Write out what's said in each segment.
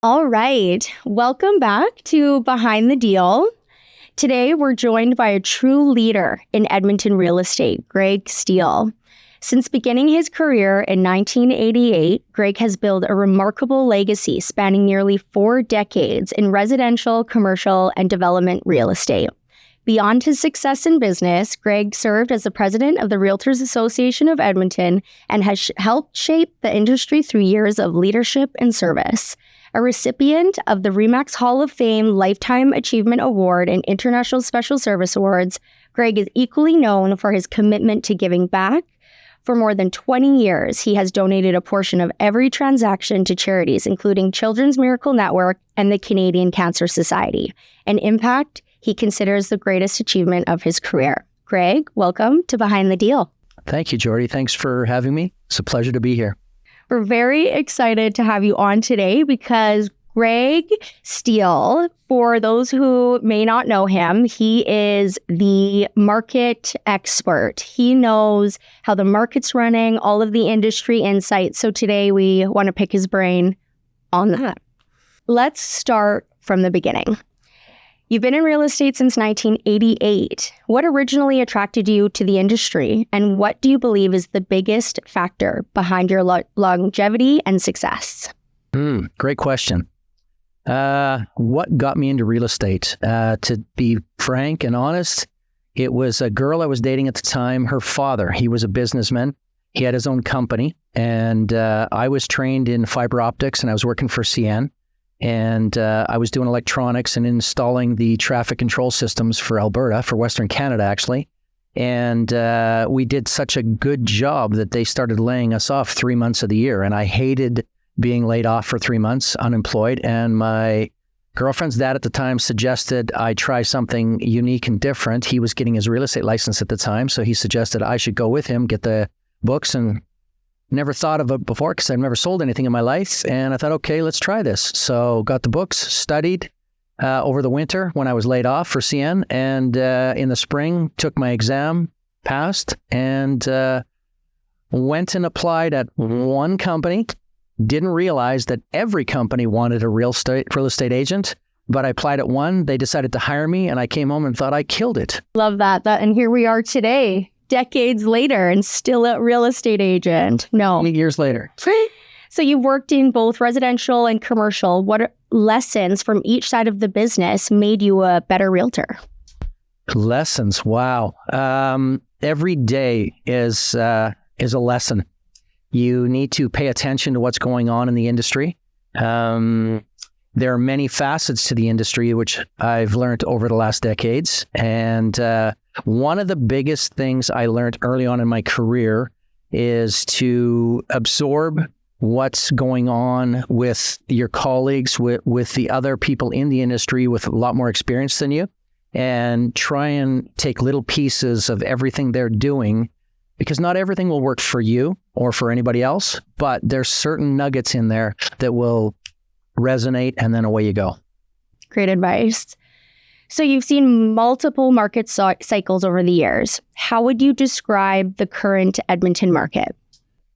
All right. Welcome back to Behind the Deal. Today, we're joined by a true leader in Edmonton real estate, Greg Steele. Since beginning his career in 1988, Greg has built a remarkable legacy spanning nearly 4 decades in residential, commercial, and development real estate. Beyond his success in business, Greg served as the president of the Realtors Association of Edmonton and has helped shape the industry through years of leadership and service. A recipient of the RE/MAX Hall of Fame Lifetime Achievement Award and International Special Service Awards, Greg is equally known for his commitment to giving back. For more than 20 years, he has donated a portion of every transaction to charities, including Children's Miracle Network and the Canadian Cancer Society, an impact he considers the greatest achievement of his career. Greg, welcome to Behind the Deal. Thank you, Jordy. Thanks for having me. It's a pleasure to be here. We're very excited to have you on today because Greg Steele, for those who may not know him, he is the market expert. He knows how the market's running, all of the industry insights. So today we want to pick his brain on that. Let's start from the beginning. You've been in real estate since 1988. What originally attracted you to the industry, and what do you believe is the biggest factor behind your longevity and success? Great question. What got me into real estate? To be frank and honest, it was a girl I was dating at the time. Her father, he was a businessman. He had his own company, and I was trained in fiber optics, and I was working for CN. And I was doing electronics and installing the traffic control systems for Alberta, for Western Canada, actually. And we did such a good job that they started laying us off 3 months of the year. And I hated being laid off for 3 months, unemployed. And my girlfriend's dad at the time suggested I try something unique and different. He was getting his real estate license at the time. So he suggested I should go with him, get the books, and never thought of it before because I've never sold anything in my life. And I thought, okay, let's try this. So got the books, studied over the winter when I was laid off for CN. And in the spring, took my exam, passed, and went and applied at one company. Didn't realize that every company wanted a real estate agent. But I applied at one. They decided to hire me. And I came home and thought I killed it. Love that. And here we are today, decades later, and still a real estate agent. No. 8 years later. So you've worked in both residential and commercial. What lessons from each side of the business made you a better realtor? Lessons. Wow. Every day is a lesson. You need to pay attention to what's going on in the industry. There are many facets to the industry, which I've learned over the last decades. And one of the biggest things I learned early on in my career is to absorb what's going on with your colleagues, with the other people in the industry with a lot more experience than you, and try and take little pieces of everything they're doing, because not everything will work for you or for anybody else, but there's certain nuggets in there that will resonate, and then away you go. Great advice. So you've seen multiple market cycles over the years. How would you describe the current Edmonton market?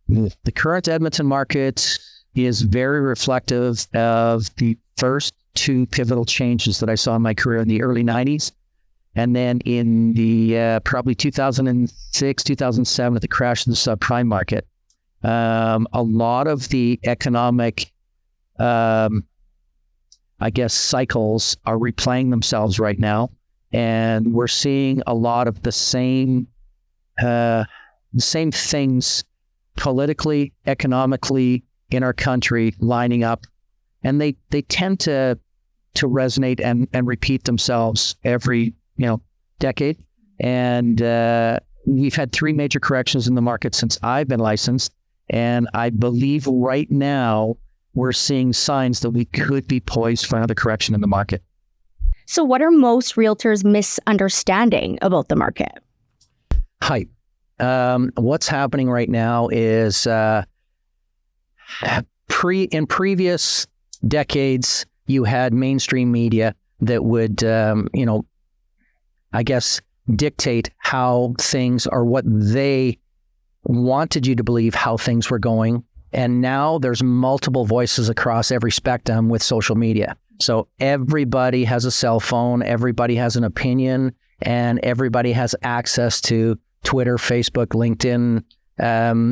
The current Edmonton market is very reflective of the first 2 pivotal changes that I saw in my career in the early 90s. And then in the probably 2006, 2007, at the crash of the subprime market. A lot of the economic cycles are replaying themselves right now. And we're seeing a lot of the same things politically, economically in our country lining up. And they tend to resonate and repeat themselves every, decade. And we've had 3 major corrections in the market since I've been licensed. And I believe right now we're seeing signs that we could be poised for another correction in the market. So what are most realtors misunderstanding about the market? Hype. What's happening right now is in previous decades, you had mainstream media that would, dictate how things, or what they wanted you to believe how things were going. And now there's multiple voices across every spectrum with social media. So everybody has a cell phone, everybody has an opinion, and everybody has access to Twitter, Facebook, LinkedIn,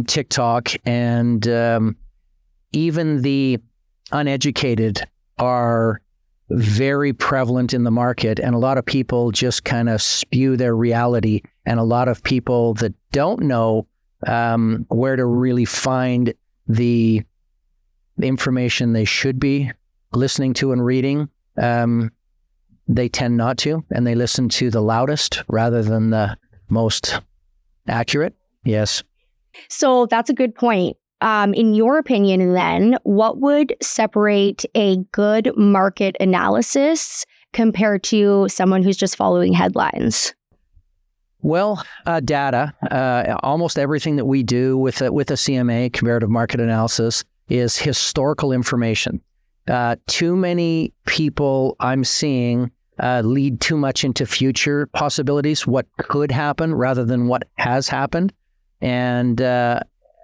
TikTok, and even the uneducated are very prevalent in the market, and a lot of people just kind of spew their reality, and a lot of people that don't know where to really find the information they should be listening to and reading, they tend not to, and they listen to the loudest rather than the most accurate. Yes. So that's a good point. In your opinion, then, what would separate a good market analysis compared to someone who's just following headlines? Well, data. Almost everything that we do with a CMA, comparative market analysis, is historical information. Too many people I'm seeing lead too much into future possibilities, what could happen rather than what has happened. And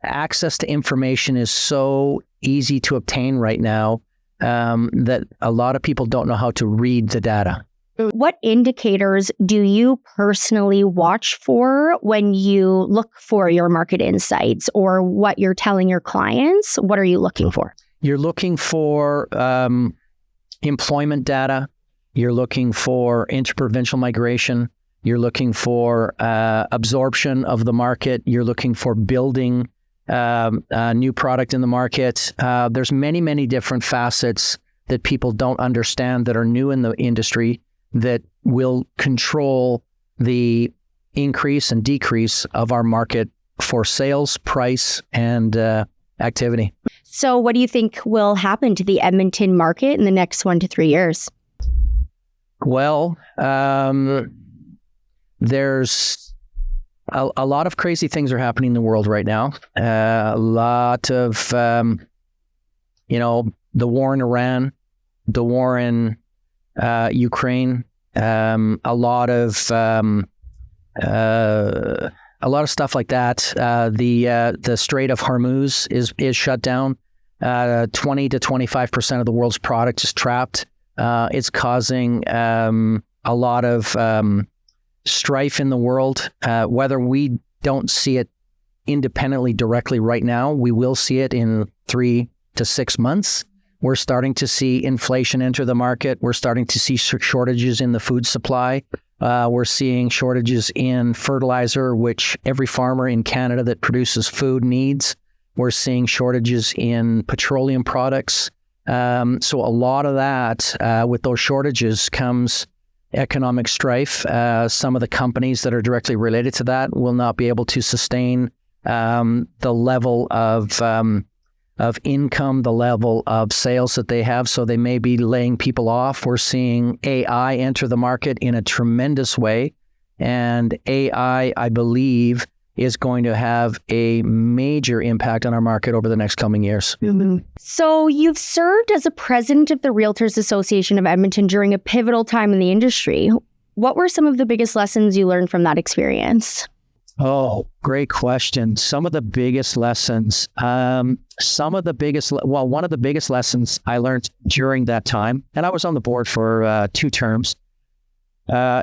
access to information is so easy to obtain right now that a lot of people don't know how to read the data. What indicators do you personally watch for when you look for your market insights, or what you're telling your clients? What are you looking for? You're looking for employment data. You're looking for interprovincial migration. You're looking for absorption of the market. You're looking for building a new product in the market. There's many, many different facets that people don't understand that are new in the industry that will control the increase and decrease of our market for sales, price, and activity. So what do you think will happen to the Edmonton market in the next 1 to 3 years? Well, there's a lot of crazy things are happening in the world right now. A lot of, the war in Iran, the war in Ukraine, a lot of stuff like that. The Strait of Hormuz is shut down. 20 to 25% of the world's product is trapped. It's causing a lot of strife in the world. Whether we don't see it independently directly right now, we will see it in 3 to 6 months. We're starting to see inflation enter the market. We're starting to see shortages in the food supply. We're seeing shortages in fertilizer, which every farmer in Canada that produces food needs. We're seeing shortages in petroleum products. So a lot of that, with those shortages comes economic strife. Some of the companies that are directly related to that will not be able to sustain the level of income, the level of sales that they have. So they may be laying people off. We're seeing AI enter the market in a tremendous way. And AI, I believe, is going to have a major impact on our market over the next coming years. Mm-hmm. So you've served as a president of the Realtors Association of Edmonton during a pivotal time in the industry. What were some of the biggest lessons you learned from that experience? Oh, great question. Some of the biggest lessons, one of the biggest lessons I learned during that time, and I was on the board for 2 terms,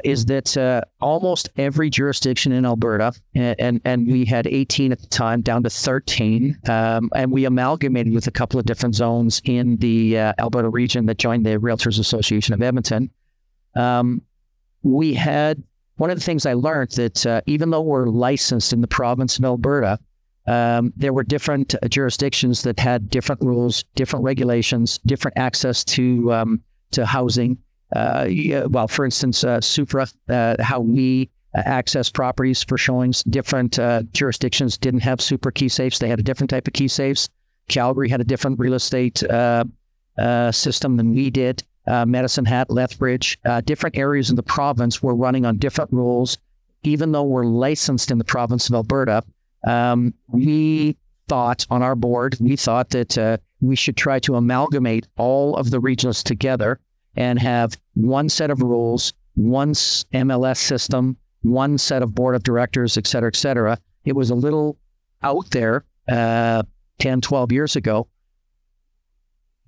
is that almost every jurisdiction in Alberta, and we had 18 at the time, down to 13, and we amalgamated with a couple of different zones in the Alberta region that joined the Realtors Association of Edmonton. We had one of the things I learned that even though we're licensed in the province of Alberta, there were different jurisdictions that had different rules, different regulations, different access to housing. For instance, Supra, how we access properties for showings, different jurisdictions didn't have super key safes. They had a different type of key safes. Calgary had a different real estate system than we did. Medicine Hat, Lethbridge, different areas in the province were running on different rules. Even though we're licensed in the province of Alberta, we thought on our board, that we should try to amalgamate all of the regions together and have one set of rules, one MLS system, one set of board of directors, et cetera, et cetera. It was a little out there, 10, 12 years ago.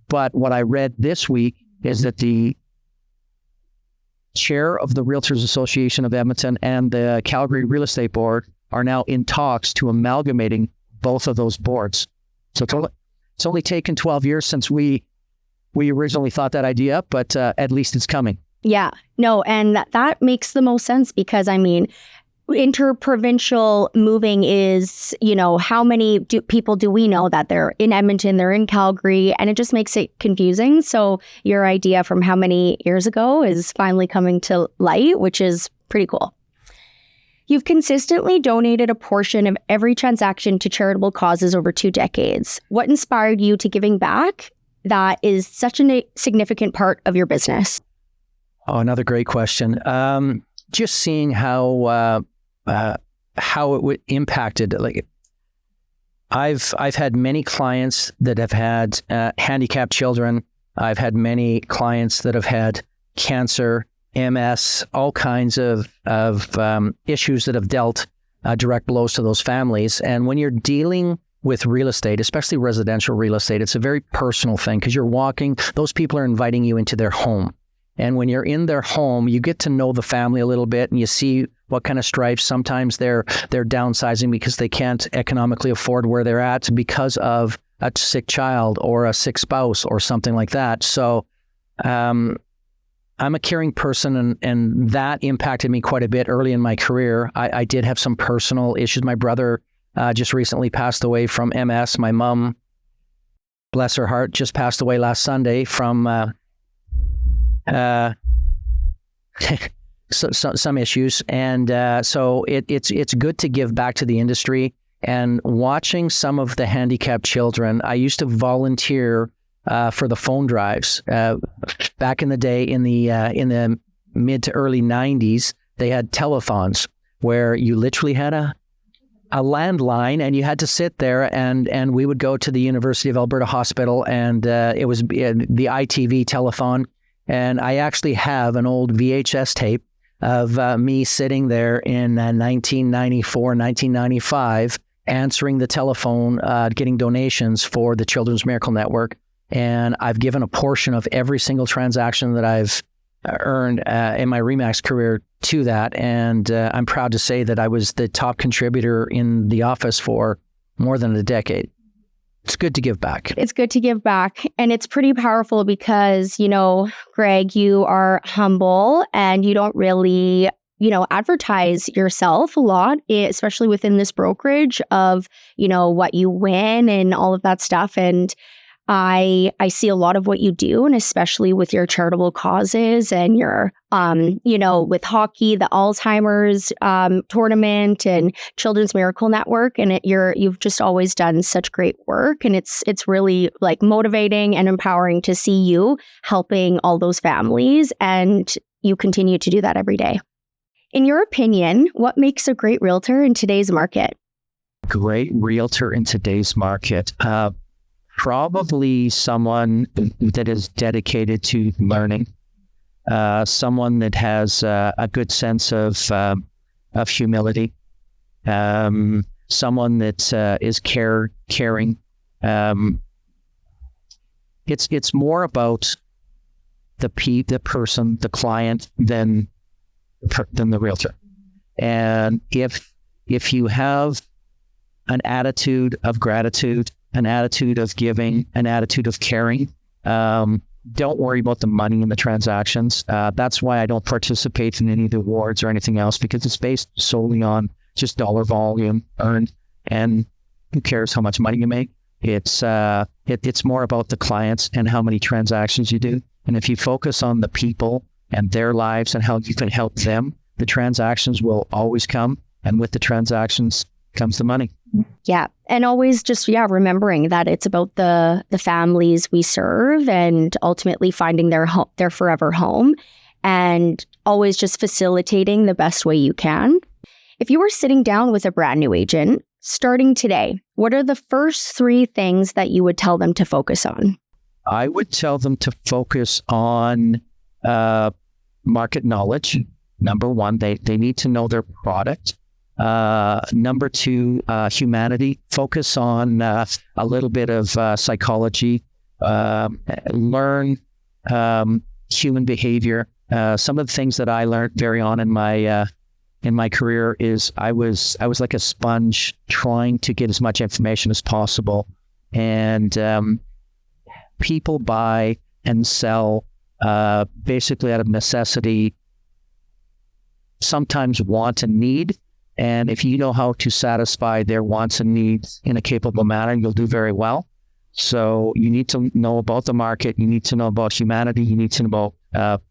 But what I read this week is that the chair of the Realtors Association of Edmonton and the Calgary Real Estate Board are now in talks to amalgamating both of those boards. So it's only taken 12 years since we originally thought that idea up, but at least it's coming. Yeah, no, and that makes the most sense because, I mean, interprovincial moving is, how many people do we know that they're in Edmonton, they're in Calgary, and it just makes it confusing. So your idea from how many years ago is finally coming to light, which is pretty cool. You've consistently donated a portion of every transaction to charitable causes over 2 decades. What inspired you to giving back? That is such a significant part of your business. Oh, another great question. Just seeing how it impacted. Like, I've had many clients that have had handicapped children. I've had many clients that have had cancer, MS, all kinds of issues that have dealt direct blows to those families. And when you're dealing with real estate, especially residential real estate, it's a very personal thing because you're walking, those people are inviting you into their home. And when you're in their home, you get to know the family a little bit and you see what kind of stripes. Sometimes they're downsizing because they can't economically afford where they're at because of a sick child or a sick spouse or something like that. So I'm a caring person, and that impacted me quite a bit early in my career. I did have some personal issues. My brother just recently passed away from MS. My mom, bless her heart, just passed away last Sunday from some issues. And so it's good to give back to the industry. And watching some of the handicapped children, I used to volunteer for the phone drives. Back in the day, in the mid to early 90s, they had telethons where you literally had a landline and you had to sit there and we would go to the University of Alberta Hospital, and it was the ITV telethon. And I actually have an old VHS tape of me sitting there in 1994, 1995, answering the telephone, getting donations for the Children's Miracle Network. And I've given a portion of every single transaction that I've earned in my RE/MAX career to that. And I'm proud to say that I was the top contributor in the office for more than a decade. It's good to give back. It's good to give back. And it's pretty powerful because, Greg, you are humble and you don't really, advertise yourself a lot, especially within this brokerage of, what you win and all of that stuff. And I see a lot of what you do, and especially with your charitable causes and your, with hockey, the Alzheimer's tournament and Children's Miracle Network, and you've just always done such great work, and it's really like motivating and empowering to see you helping all those families, and you continue to do that every day. In your opinion, what makes a great realtor in today's market? Great realtor in today's market. Probably someone that is dedicated to learning, someone that has a good sense of humility, someone that is caring. It's more about the person, the client, than the realtor. And if you have an attitude of gratitude, an attitude of giving, an attitude of caring, don't worry about the money in the transactions. That's why I don't participate in any of the awards or anything else, because it's based solely on just dollar volume earned, and who cares how much money you make? It's more about the clients and how many transactions you do. And if you focus on the people and their lives and how you can help them, the transactions will always come. And with the transactions comes the money. Yeah. And always just, remembering that it's about the families we serve and ultimately finding their forever home, and always just facilitating the best way you can. If you were sitting down with a brand new agent starting today, what are the first 3 things that you would tell them to focus on? I would tell them to focus on market knowledge. Number one, they need to know their product. Number two, humanity. Focus on a little bit of psychology. Learn human behavior. Some of the things that I learned very on in my career is I was like a sponge trying to get as much information as possible. And people buy and sell basically out of necessity, sometimes want and need. And if you know how to satisfy their wants and needs in a capable manner, you'll do very well. So you need to know about the market. You need to know about humanity. You need to know about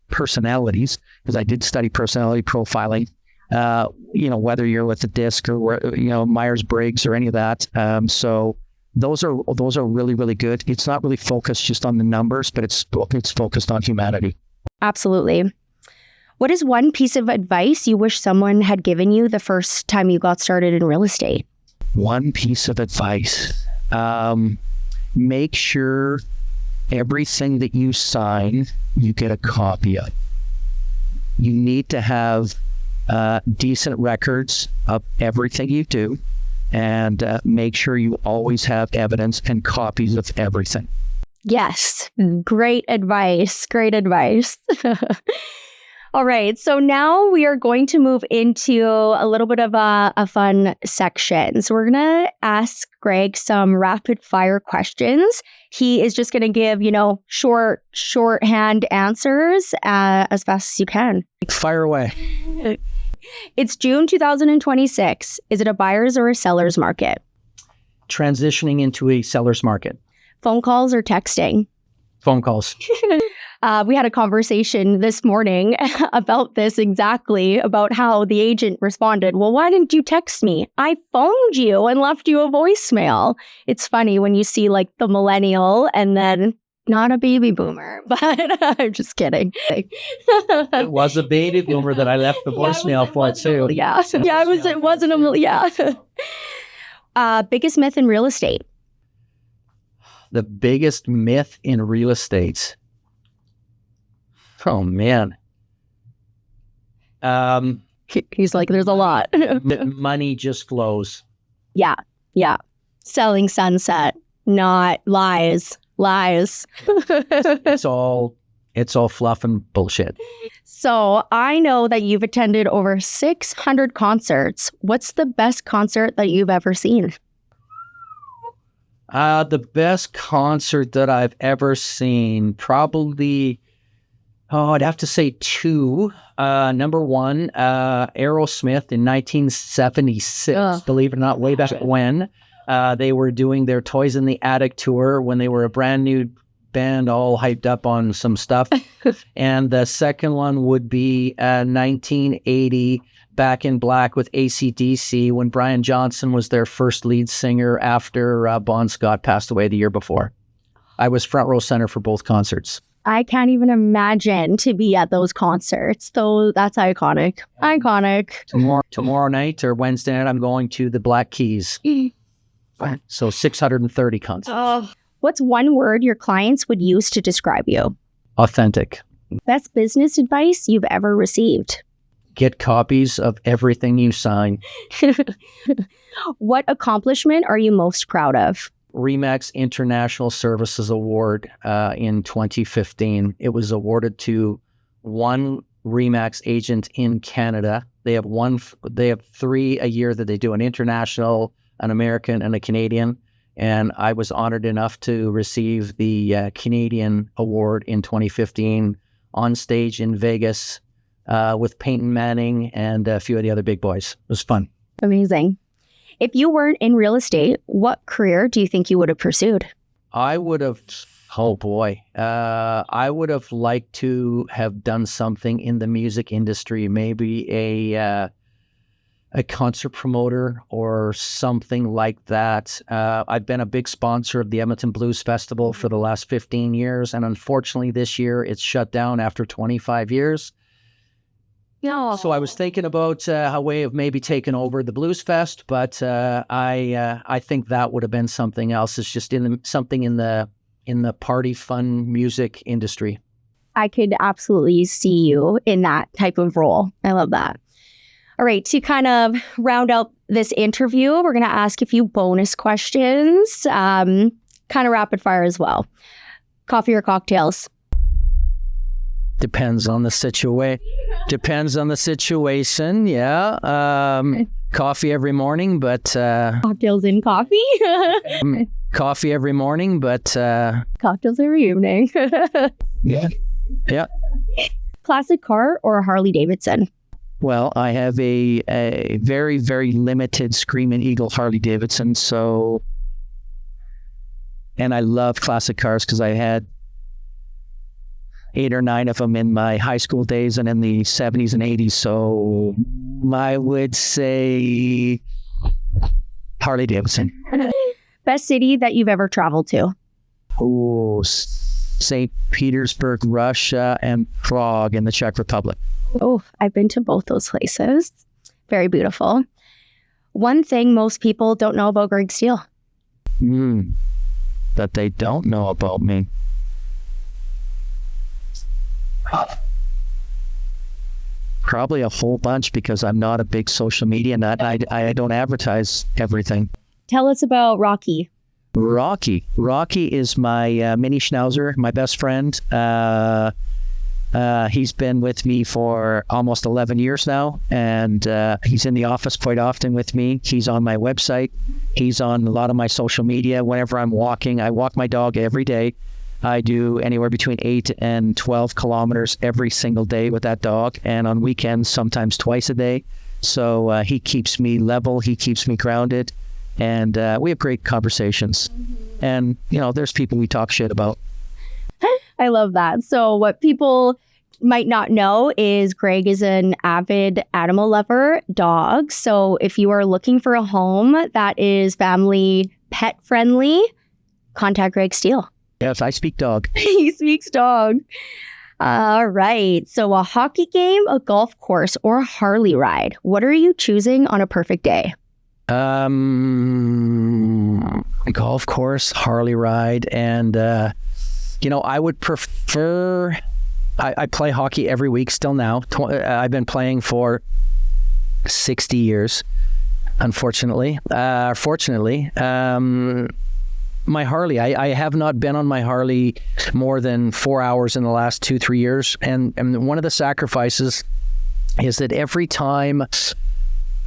personalities, because I did study personality profiling, whether you're with the DISC or, Myers-Briggs or any of that. So those are really, really good. It's not really focused just on the numbers, but it's focused on humanity. Absolutely. What is one piece of advice you wish someone had given you the first time you got started in real estate? One piece of advice. Make sure everything that you sign, you get a copy of. You need to have decent records of everything you do, and make sure you always have evidence and copies of everything. Yes. Great advice. Great advice. All right. So now we are going to move into a little bit of a fun section. So we're going to ask Greg some rapid fire questions. He is just going to give, shorthand answers as fast as you can. Fire away. It's June 2026. Is it a buyer's or a seller's market? Transitioning into a seller's market. Phone calls or texting? Phone calls. We had a conversation this morning about this exactly, about how the agent responded, well, why didn't you text me? I phoned you and left you a voicemail. It's funny when you see like the millennial and then not a baby boomer, but I'm just kidding. It was a baby boomer that I left the voicemail for too. Yeah. Yeah, it wasn't a, yeah. Biggest myth in real estate. The biggest myth in real estate. Oh, man. He's like, there's a lot. Money just flows. Yeah. Yeah. Selling sunset, not lies. It's all fluff and bullshit. So I know that you've attended over 600 concerts. What's the best concert that you've ever seen? The best concert that I've ever seen, probably, I'd have to say two. Number one, Aerosmith in 1976, believe it or not, way back when. They were doing their Toys in the Attic tour when they were a brand new band, all hyped up on some stuff. And the second one would be 1980, Back in Black with AC/DC, when Brian Johnson was their first lead singer after Bon Scott passed away the year before. I was front row center for both concerts. I can't even imagine to be at those concerts, though. That's iconic. Iconic. Tomorrow night or Wednesday night, I'm going to the Black Keys. So 630 concerts. What's one word your clients would use to describe you? Authentic. Best business advice you've ever received? Get copies of everything you sign. What accomplishment are you most proud of? RE/MAX International Services Award in 2015. It was awarded to one RE/MAX agent in Canada. They have three a year that they do: an international, an American, and a Canadian. And I was honored enough to receive the Canadian award in 2015 on stage in Vegas with Peyton Manning and a few of the other big boys. It was fun. Amazing. If you weren't in real estate, what career do you think you would have pursued? I would have, I would have liked to have done something in the music industry, maybe a concert promoter or something like that. I've been a big sponsor of the Edmonton Blues Festival for the last 15 years, and unfortunately this year it's shut down after 25 years. No. So I was thinking about a way of maybe taking over the Blues Fest, but I think that would have been something else. It's just something in the party fun music industry. I could absolutely see you in that type of role. I love that. All right, to kind of round out this interview, we're going to ask a few bonus questions, kind of rapid fire as well. Coffee or cocktails? Depends on the situation. Yeah. Coffee every morning, but Cocktails in coffee? coffee every morning, but Cocktails every evening. yeah. Classic car or a Harley Davidson? Well, I have a very, very limited Screaming Eagle Harley Davidson. So, and I love classic cars because I had 8 or 9 of them in my high school days and in the 70s and 80s. So I would say Harley Davidson. Best city that you've ever traveled to? Oh, St. Petersburg, Russia, and Prague in the Czech Republic. Oh, I've been to both those places. Very beautiful. One thing most people don't know about Greg Steele? That they don't know about me. Probably a whole bunch because I'm not a big social media nut. I don't advertise everything. Tell us about Rocky. Rocky is my mini schnauzer, my best friend. He's been with me for almost 11 years now, and he's in the office quite often with me. He's on my website. He's on a lot of my social media. Whenever I'm walking, I walk my dog every day. I do anywhere between 8 and 12 kilometers every single day with that dog, and on weekends, sometimes twice a day. So he keeps me level. He keeps me grounded, and we have great conversations. And, there's people we talk shit about. I love that. So what people might not know is Greg is an avid animal lover, dogs. So if you are looking for a home that is family pet friendly, contact Greg Steele. Yes, I speak dog. He speaks dog. All right. So a hockey game, a golf course, or a Harley ride. What are you choosing on a perfect day? Golf course, Harley ride, and I would prefer. I play hockey every week still now. I've been playing for 60 years, unfortunately. Fortunately, my Harley, I have not been on my Harley more than 4 hours in the last 2-3 years. And one of the sacrifices is that every time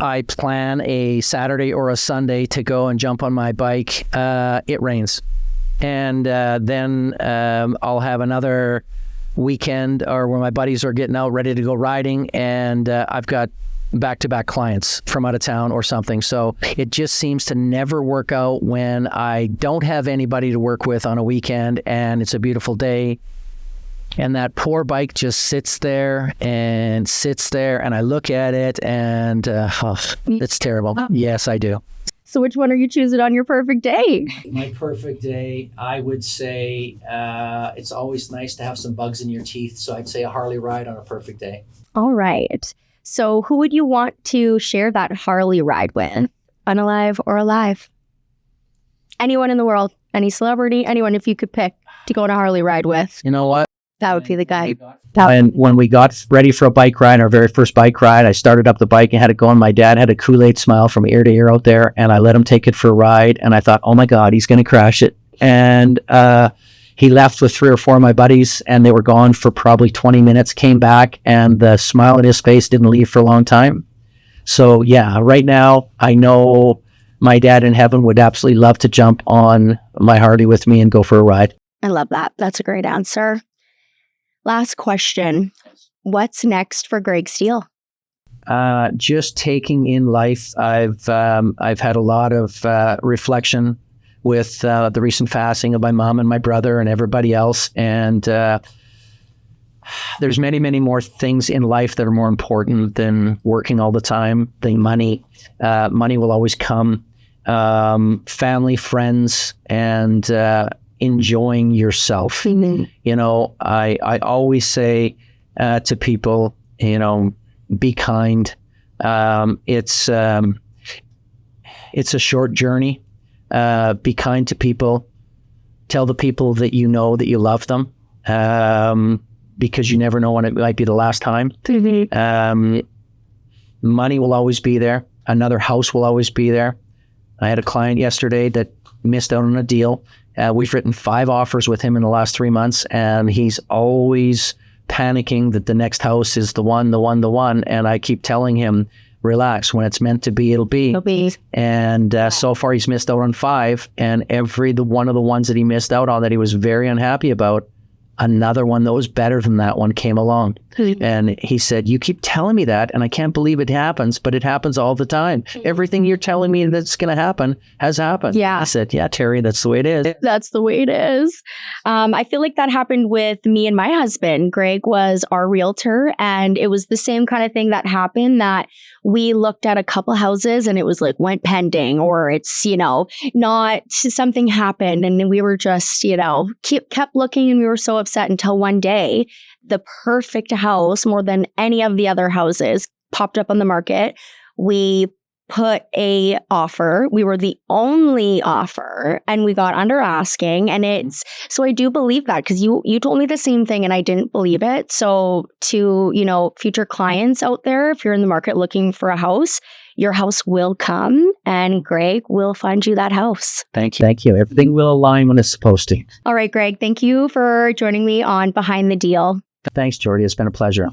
I plan a Saturday or a Sunday to go and jump on my bike, it rains. And then I'll have another weekend or where my buddies are getting out ready to go riding, and I've got back-to-back clients from out of town or something. So it just seems to never work out when I don't have anybody to work with on a weekend and it's a beautiful day. And that poor bike just sits there, and I look at it, and it's terrible. Yes, I do. So which one are you choosing on your perfect day? My perfect day, I would say it's always nice to have some bugs in your teeth. So I'd say a Harley ride on a perfect day. All right. So who would you want to share that Harley ride with? Unalive or alive? Anyone in the world, any celebrity, anyone if you could pick to go on a Harley ride with. You know what? That would be the guy. And when we got ready for a bike ride, our very first bike ride, I started up the bike and had it going. My dad had a Kool-Aid smile from ear to ear out there, and I let him take it for a ride. And I thought, oh my God, he's going to crash it. And he left with 3 or 4 of my buddies, and they were gone for probably 20 minutes, came back, and the smile on his face didn't leave for a long time. So yeah, right now, I know my dad in heaven would absolutely love to jump on my Harley with me and go for a ride. I love that. That's a great answer. Last question. What's next for Greg Steele? Just taking in life. I've had a lot of reflection with the recent passing of my mom and my brother and everybody else. And there's many, many more things in life that are more important than working all the time, than money. Money will always come. Family, friends, and enjoying yourself. Mm-hmm. I always say to people, be kind. It's a short journey. Be kind to people. Tell the people that you know that you love them, because you never know when it might be the last time. Mm-hmm. Money will always be there. Another house will always be there. I had a client yesterday that missed out on a deal. We've written 5 offers with him in the last 3 months, and he's always panicking that the next house is the one. And I keep telling him, relax. When it's meant to be, it'll be. And so far, he's missed out on 5. And one of the ones that he missed out on that he was very unhappy about, another one that was better than that one came along. And he said, you keep telling me that, and I can't believe it happens, but it happens all the time. Everything you're telling me that's going to happen has happened. Yeah. I said, yeah, Terry, that's the way it is. That's the way it is. I feel like that happened with me and my husband. Greg was our realtor, and it was the same kind of thing that happened, that we looked at a couple houses and it was like went pending, or it's, not something happened. And we were just, kept looking, and we were so upset until one day, the perfect house, more than any of the other houses, popped up on the market. We put a offer. We were the only offer, and we got under asking. And so I do believe that, because you told me the same thing and I didn't believe it. So to, future clients out there, if you're in the market looking for a house, your house will come, and Greg will find you that house. Thank you. Thank you. Everything will align when it's supposed to. All right, Greg, thank you for joining me on Behind the Deal. Thanks, Jordy. It's been a pleasure.